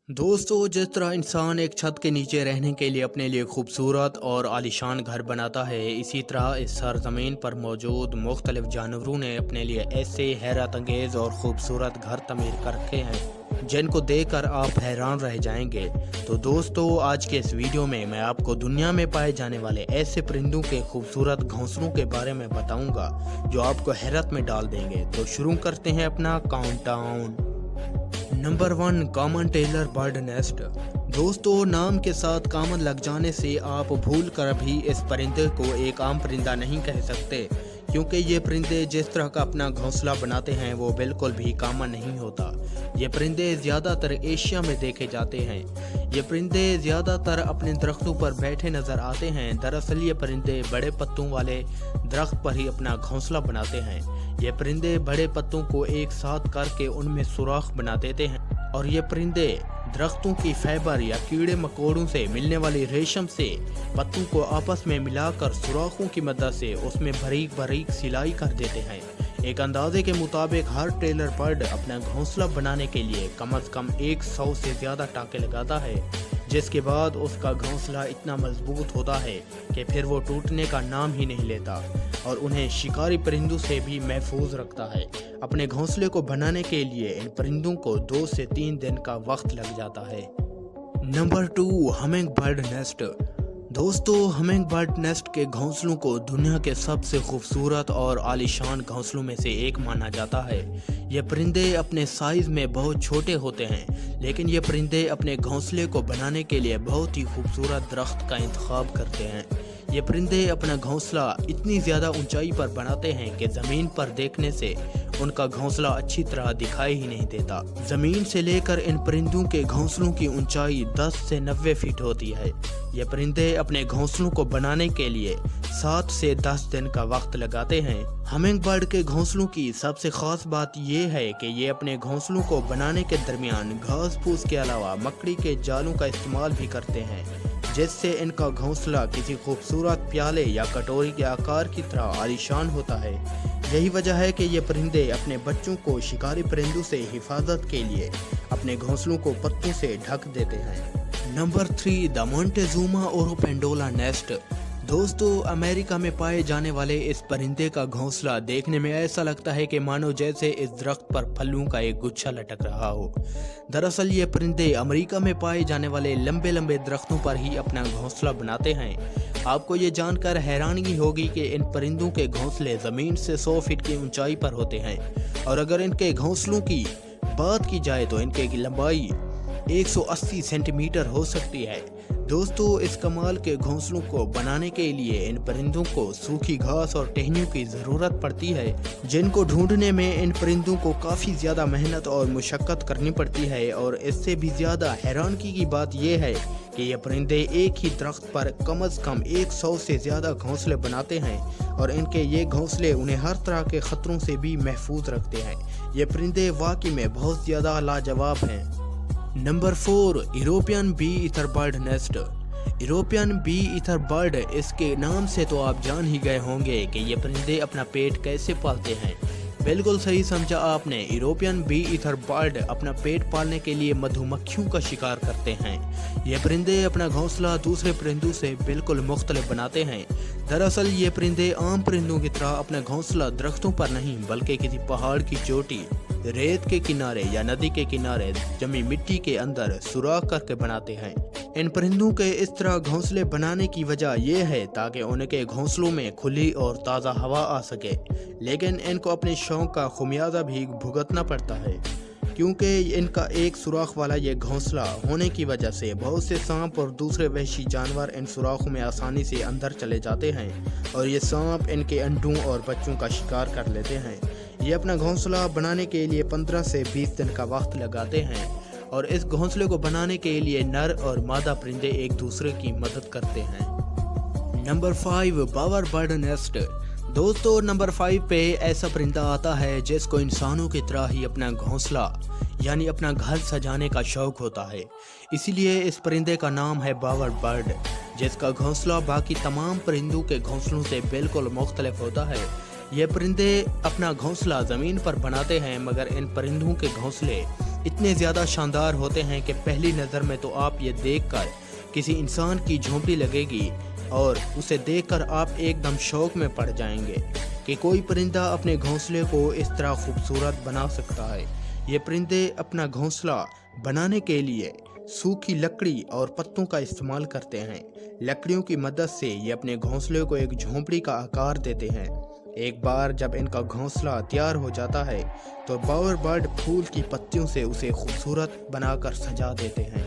दोस्तों, जिस तरह इंसान एक छत के नीचे रहने के लिए अपने लिए खूबसूरत और आलीशान घर बनाता है, इसी तरह इस सरजमीन पर मौजूद मुख्तलिफ जानवरों ने अपने लिए ऐसे हैरत अंगेज़ और ख़ूबसूरत घर तमीर कर रखे हैं जिनको देखकर आप हैरान रह जाएंगे। तो दोस्तों, आज के इस वीडियो में मैं आपको दुनिया में पाए जाने वाले ऐसे परिंदों के खूबसूरत घोंसलों के बारे में बताऊंगा जो आपको हैरत में डाल देंगे। तो शुरू करते हैं अपना countdown. Number 1, common tailor bird nest. दोस्तों, नाम के साथ कॉमन लग जाने से आप भूल कर भी इस परिंदे को एक आम परिंदा नहीं कह सकते, क्योंकि ये परिंदे जिस तरह का अपना घोंसला बनाते हैं वो बिल्कुल भी कॉमन नहीं होता। ये परिंदे ज़्यादातर एशिया में देखे जाते हैं। ये परिंदे ज़्यादातर अपने दरख्तों पर बैठे नज़र आते हैं। दरअसल ये परिंदे बड़े पत्तों वाले दरख्त पर ही अपना घोंसला बनाते हैं। ये परिंदे बड़े पत्तों को एक साथ करके उनमें सुराख बना देते हैं और ये परिंदे दरख्तों की फाइबर या कीड़े मकोड़ों से मिलने वाली रेशम से पत्तों को आपस में मिलाकर सुराखों की मदद से उसमें बारीक बारीक सिलाई कर देते हैं। एक अंदाजे के मुताबिक हर टेलर बर्ड अपना घोंसला बनाने के लिए कम से कम 100 से ज़्यादा टाँके लगाता है, जिसके बाद उसका घोंसला इतना मजबूत होता है कि फिर वो टूटने का नाम ही नहीं लेता और उन्हें शिकारी परिंदों से भी महफूज रखता है। अपने घोंसले को बनाने के लिए इन परिंदों को 2 से 3 दिन का वक्त लग जाता है। Number 2, humming bird nest. दोस्तों, हमिंग बर्ड नेस्ट के घोंसलों को दुनिया के सबसे खूबसूरत और आलीशान घोंसलों में से एक माना जाता है। ये परिंदे अपने साइज में बहुत छोटे होते हैं, लेकिन ये परिंदे अपने घोंसले को बनाने के लिए बहुत ही खूबसूरत दरख्त का इंतखाब करते हैं। ये परिंदे अपना घोंसला इतनी ज़्यादा ऊंचाई पर बनाते हैं कि ज़मीन पर देखने से उनका घोंसला अच्छी तरह दिखाई ही नहीं देता। ज़मीन से लेकर इन परिंदों के घोंसलों की ऊंचाई 10 से 90 फीट होती है। ये परिंदे अपने घोंसलों को बनाने के लिए 7 से 10 दिन का वक्त लगाते हैं। हमिंग बर्ड के घोंसलों की सबसे खास बात यह है कि ये अपने घोंसलों को बनाने के दरमियान घास फूस के अलावा मकड़ी के जालों का इस्तेमाल भी करते हैं, जिससे इनका घोंसला किसी खूबसूरत प्याले या कटोरी के आकार की तरह आलीशान होता है। यही वजह है कि ये परिंदे अपने बच्चों को शिकारी परिंदों से हिफाजत के लिए अपने घोंसलों को पत्तों से ढक देते हैं। Number 3, the Montezuma oropendola nest. दोस्तों, अमेरिका में पाए जाने वाले इस परिंदे का घोंसला देखने में ऐसा लगता है कि मानो जैसे इस दरख्त पर फलों का एक गुच्छा लटक रहा हो। दरअसल ये परिंदे अमेरिका में पाए जाने वाले लंबे लंबे दरख्तों पर ही अपना घोंसला बनाते हैं। आपको ये जानकर हैरानी होगी कि इन परिंदों के घोंसले ज़मीन से 100 फीट की ऊंचाई पर होते हैं और अगर इनके घोंसलों की बात की जाए तो इनकी लंबाई 180 सेंटीमीटर हो सकती है। दोस्तों, इस कमाल के घोंसलों को बनाने के लिए इन परिंदों को सूखी घास और टहनियों की ज़रूरत पड़ती है, जिनको ढूंढने में इन परिंदों को काफ़ी ज़्यादा मेहनत और मुशक्क़त करनी पड़ती है। और इससे भी ज़्यादा हैरानगी की बात यह है कि ये परिंदे एक ही दरख्त पर कम से कम 100 से ज़्यादा घोंसले बनाते हैं और इनके ये घोंसले उन्हें हर तरह के ख़तरों से भी महफूज रखते हैं। ये परिंदे वाकई में बहुत ज़्यादा लाजवाब हैं। Number 4, European bee eater bird nest. European bee eater bird, इसके नाम से तो आप जान ही गए होंगे कि ये परिंदे अपना पेट कैसे पालते हैं। बिल्कुल सही समझा आपने। यूरोपियन बी ईथर बर्ड अपना पेट पालने के लिए मधुमक्खियों का शिकार करते हैं। ये परिंदे अपना घोंसला दूसरे परिंदों से बिल्कुल मुख्तलिफ बनाते हैं। दरअसल ये परिंदे आम परिंदों की तरह अपना घोंसला दरख्तों पर नहीं बल्कि किसी पहाड़ की चोटी, रेत के किनारे या नदी के किनारे जमी मिट्टी के अंदर सुराख करके बनाते हैं। इन परिंदों के इस तरह घोंसले बनाने की वजह यह है ताकि उनके घोंसलों में खुली और ताज़ा हवा आ सके, लेकिन इनको अपने शौक का खुमियाजा भी भुगतना पड़ता है, क्योंकि इनका एक सुराख वाला ये घोंसला होने की वजह से बहुत से सांप और दूसरे वहशी जानवर इन सुराखों में आसानी से अंदर चले जाते हैं और ये सांप इनके अंडों और बच्चों का शिकार कर लेते हैं। ये अपना घोंसला बनाने के लिए 15 से 20 दिन का वक्त लगाते हैं और इस घोंसले को बनाने के लिए नर और मादा परिंदे एक दूसरे की मदद करते हैं। नंबर 5, बावर बर्ड नेस्ट। दोस्तों, नंबर 5 पे ऐसा परिंदा आता है जिसको इंसानों की तरह ही अपना घोंसला यानी अपना घर सजाने का शौक होता है। इसीलिए इस परिंदे का नाम है बावर बर्ड, जिसका घोंसला बाकी तमाम परिंदों के घोंसलों से बिल्कुल मुख्तलिफ होता है। ये परिंदे अपना घोंसला ज़मीन पर बनाते हैं, मगर इन परिंदों के घोंसले इतने ज़्यादा शानदार होते हैं कि पहली नज़र में तो आप ये देखकर किसी इंसान की झोंपड़ी लगेगी और उसे देखकर आप एकदम शौक में पड़ जाएंगे कि कोई परिंदा अपने घोंसले को इस तरह खूबसूरत बना सकता है। ये परिंदे अपना घोंसला बनाने के लिए सूखी लकड़ी और पत्तों का इस्तेमाल करते हैं। लकड़ियों की मदद से ये अपने घोंसले को एक झोंपड़ी का आकार देते हैं। एक बार जब इनका घोंसला तैयार हो जाता है तो बावर बर्ड फूल की पत्तियों से उसे खूबसूरत बनाकर सजा देते हैं।